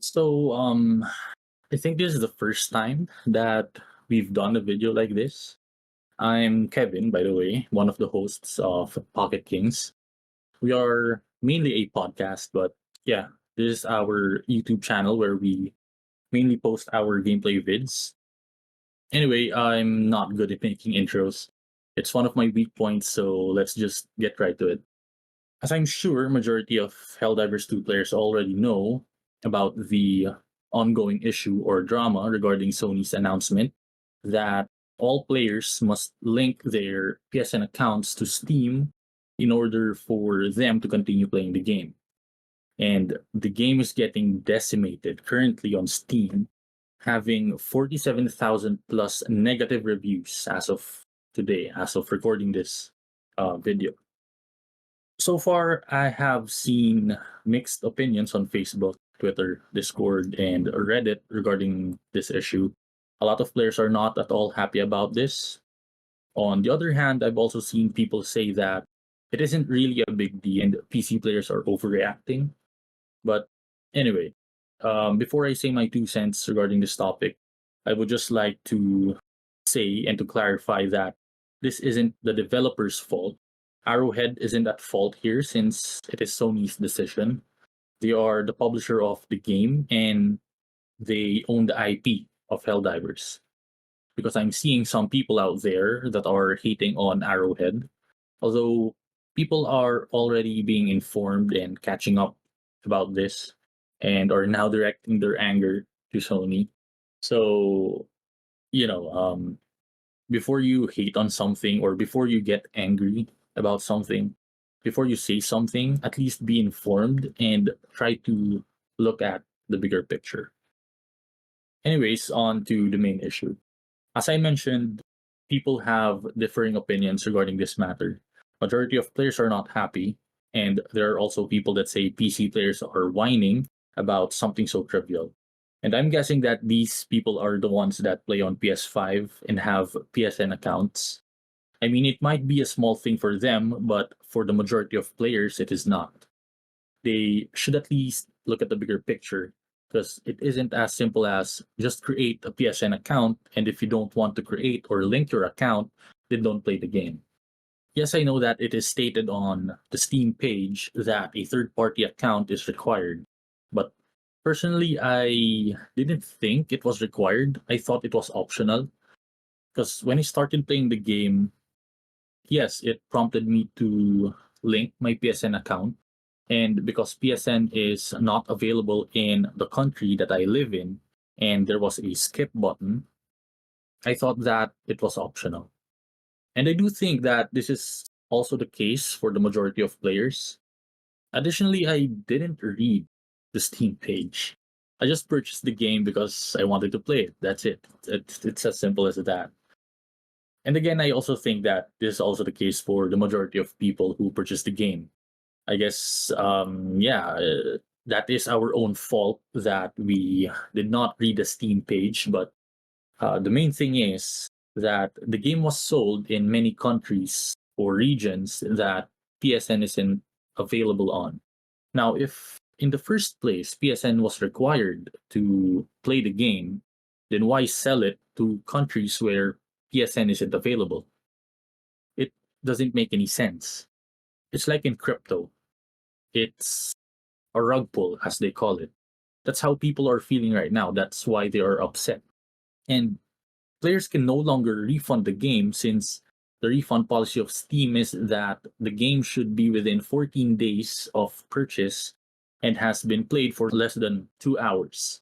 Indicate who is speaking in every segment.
Speaker 1: So, I think this is the first time that we've done a video like this. I'm Kevin, by the way, one of the hosts of Pocket Kings. We are mainly a podcast, but yeah, this is our YouTube channel where we mainly post our gameplay vids. Anyway, I'm not good at making intros. It's one of my weak points, so let's just get right to it. As I'm sure majority of Helldivers 2 players already know about the ongoing issue or drama regarding Sony's announcement that all players must link their PSN accounts to Steam in order for them to continue playing the game. And the game is getting decimated currently on Steam, having 47,000 plus negative reviews as of today, as of recording this video. So far, I have seen mixed opinions on Facebook, Twitter, Discord, and Reddit regarding this issue. A lot of players are not at all happy about this. On the other hand, I've also seen people say that it isn't really a big deal and PC players are overreacting. But anyway, before I say my 2 cents regarding this topic, I would just like to say and to clarify that this isn't the developer's fault. Arrowhead isn't at fault here since it is Sony's decision. They are the publisher of the game and they own the IP of Helldivers. Because I'm seeing some people out there that are hating on Arrowhead, although people are already being informed and catching up about this and are now directing their anger to Sony. So, you know, before you hate on something or before you get angry about something, before you say something, at least be informed and try to look at the bigger picture. Anyways, on to the main issue. As I mentioned, people have differing opinions regarding this matter. Majority of players are not happy, and there are also people that say PC players are whining about something so trivial. And I'm guessing that these people are the ones that play on PS5 and have PSN accounts. I mean, it might be a small thing for them, but for the majority of players, it is not. They should at least look at the bigger picture because it isn't as simple as just create a PSN account, and if you don't want to create or link your account, then don't play the game. Yes, I know that it is stated on the Steam page that a third party account is required, but personally, I didn't think it was required. I thought it was optional because when I started playing the game, yes, it prompted me to link my PSN account. And because PSN is not available in the country that I live in, and there was a skip button, I thought that it was optional. And I do think that this is also the case for the majority of players. Additionally, I didn't read the Steam page. I just purchased the game because I wanted to play it. That's it. It's as simple as that. And again, I also think that this is also the case for the majority of people who purchase the game. I guess, that is our own fault that we did not read the Steam page. But the main thing is that the game was sold in many countries or regions that PSN isn't available on. Now, if in the first place PSN was required to play the game, then why sell it to countries where PSN isn't available? It doesn't make any sense. It's like in crypto. It's a rug pull, as they call it. That's how people are feeling right now. That's why they are upset. And players can no longer refund the game since the refund policy of Steam is that the game should be within 14 days of purchase and has been played for less than 2 hours.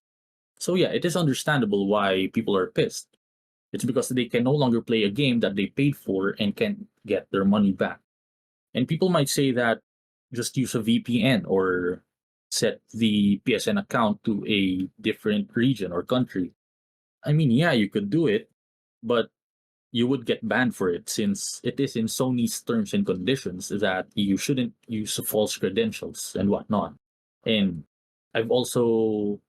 Speaker 1: So, yeah, it is understandable why people are pissed. It's because they can no longer play a game that they paid for and can get their money back. And people might say that just use a VPN or set the PSN account to a different region or country. I mean, yeah, you could do it, but you would get banned for it since it is in Sony's terms and conditions that you shouldn't use false credentials and whatnot. And I've also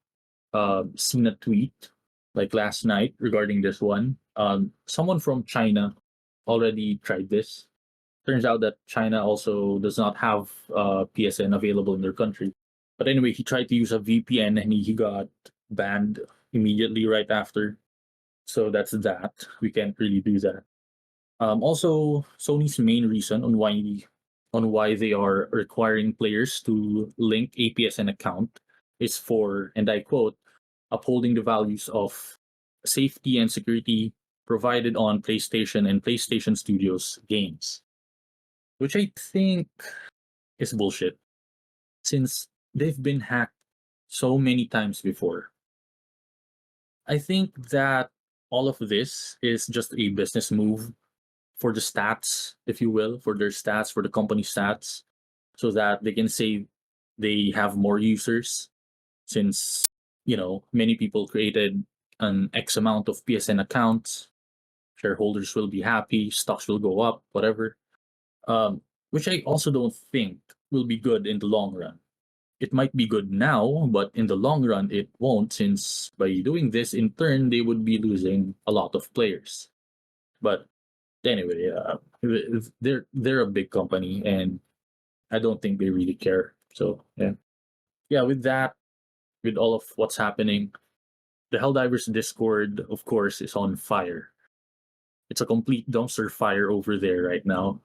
Speaker 1: seen a tweet like last night regarding this one. Someone from China already tried this. Turns out that China also does not have PSN available in their country. But anyway, he tried to use a VPN and he got banned immediately right after. So that's that. We can't really do that. Also, Sony's main reason on why they are requiring players to link APSN account is for, and I quote, upholding the values of safety and security provided on PlayStation and PlayStation Studios games, which I think is bullshit since they've been hacked so many times before. I think that all of this is just a business move for the stats, if you will, for their stats, for the company stats, so that they can say they have more users since, many people created an X amount of PSN accounts. Shareholders will be happy, stocks will go up, whatever. Which I also don't think will be good in the long run. It might be good now, but in the long run, it won't, since by doing this, in turn, they would be losing a lot of players. But anyway, they're a big company, and I don't think they really care. So yeah. With that, with all of what's happening, the Helldivers Discord, of course, is on fire. It's a complete dumpster fire over there right now.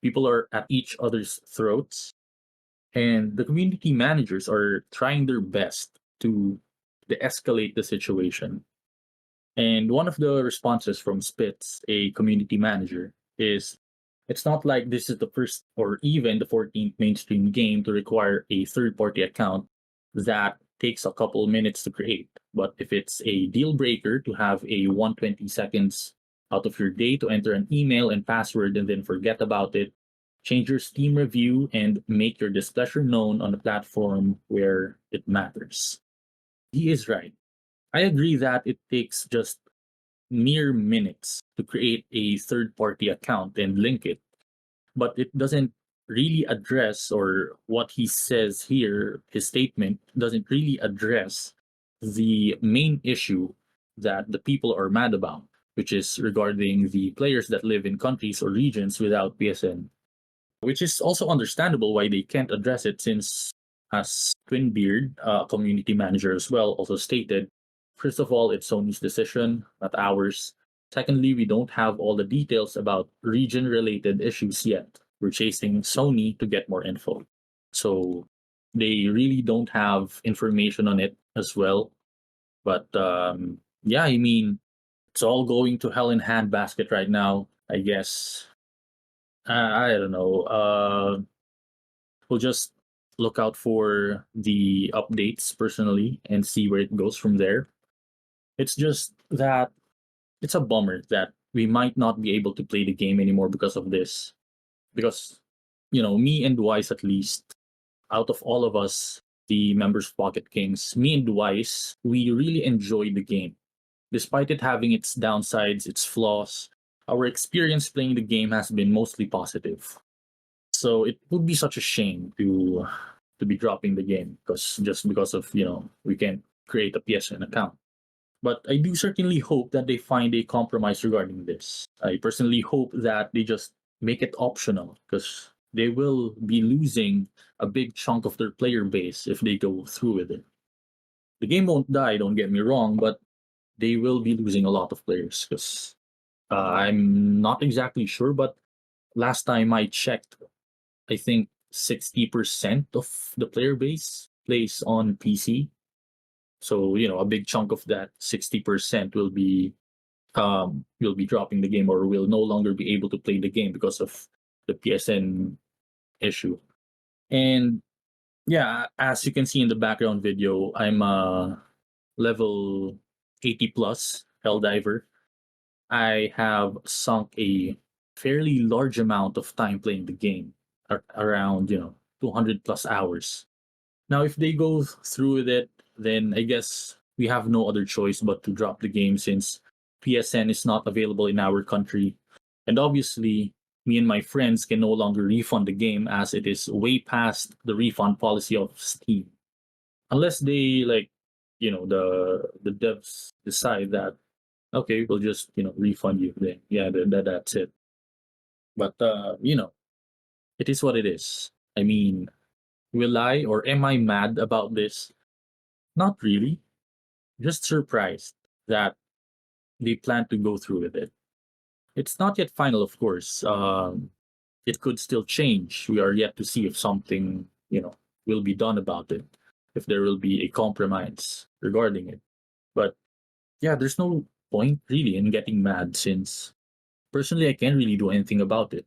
Speaker 1: People are at each other's throats, and the community managers are trying their best to de-escalate the situation. And one of the responses from Spitz, a community manager, is it's not like this is the first or even the 14th mainstream game to require a third party account that takes a couple minutes to create. But if it's a deal breaker to have a 120 seconds out of your day to enter an email and password and then forget about it, change your Steam review and make your displeasure known on the platform where it matters. He is right. I agree that it takes just mere minutes to create a third party account and link it, but it doesn't really address, or what he says here, his statement doesn't really address the main issue that the people are mad about, which is regarding the players that live in countries or regions without PSN, which is also understandable why they can't address it since, as Twinbeard, a community manager as well, also stated, first of all, it's Sony's decision, not ours. Secondly, we don't have all the details about region related issues yet. We're chasing Sony to get more info. So they really don't have information on it as well. But yeah, I mean, it's all going to hell in handbasket right now, I guess. I don't know. We'll just look out for the updates personally and see where it goes from there. It's just that it's a bummer that we might not be able to play the game anymore because of this. Because, me and Wise, at least, out of all of us, the members of Pocket Kings, me and Wise, we really enjoyed the game. Despite it having its downsides, its flaws, our experience playing the game has been mostly positive. So it would be such a shame to be dropping the game because of we can't create a PSN account. But I do certainly hope that they find a compromise regarding this. I personally hope that they just make it optional because they will be losing a big chunk of their player base if they go through with it. The game won't die, don't get me wrong, but they will be losing a lot of players because I'm not exactly sure, but last time I checked, I think 60% of the player base plays on PC. So, a big chunk of that 60% will be dropping the game or will no longer be able to play the game because of the PSN issue. And yeah, as you can see in the background video, I'm a level 80 plus Helldiver. I have sunk a fairly large amount of time playing the game, around 200 plus hours. Now, if they go through with it, then I guess we have no other choice but to drop the game since PSN is not available in our country. And obviously, me and my friends can no longer refund the game as it is way past the refund policy of Steam. Unless they the devs decide that okay, we'll just refund you. Then yeah, that's it. But it is what it is. I mean, Will I or am I mad about this? Not really. Just surprised that they plan to go through with it. It's not yet final, of course. It could still change. We are yet to see if something, will be done about it, if there will be a compromise regarding it. But yeah, there's no point really in getting mad since personally I can't really do anything about it.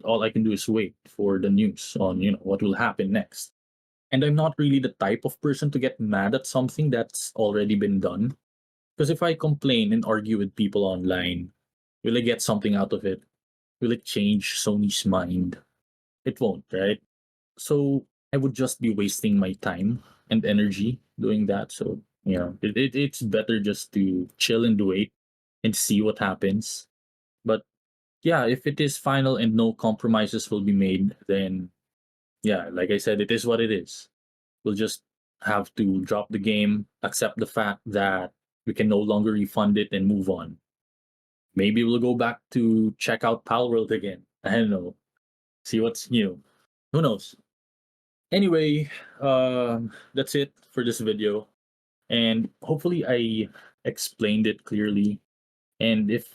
Speaker 1: All I can do is wait for the news on, what will happen next. And I'm not really the type of person to get mad at something that's already been done. Because if I complain and argue with people online, will I get something out of it? Will it change Sony's mind? It won't, right? So I would just be wasting my time and energy doing that. So, it's better just to chill and wait and see what happens. But yeah, if it is final and no compromises will be made, then yeah, like I said, it is what it is. We'll just have to drop the game, accept the fact that we can no longer refund it and move on. Maybe we'll go back to check out Palworld again. I don't know. See what's new. Who knows? Anyway, that's it for this video. And hopefully I explained it clearly. And if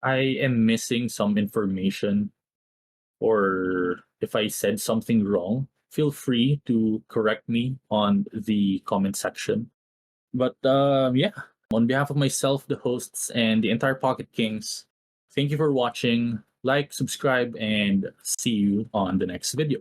Speaker 1: I am missing some information or if I said something wrong, feel free to correct me on the comment section. But yeah, on behalf of myself, the hosts, and the entire Pocket Kings, thank you for watching. Like, subscribe, and see you on the next video.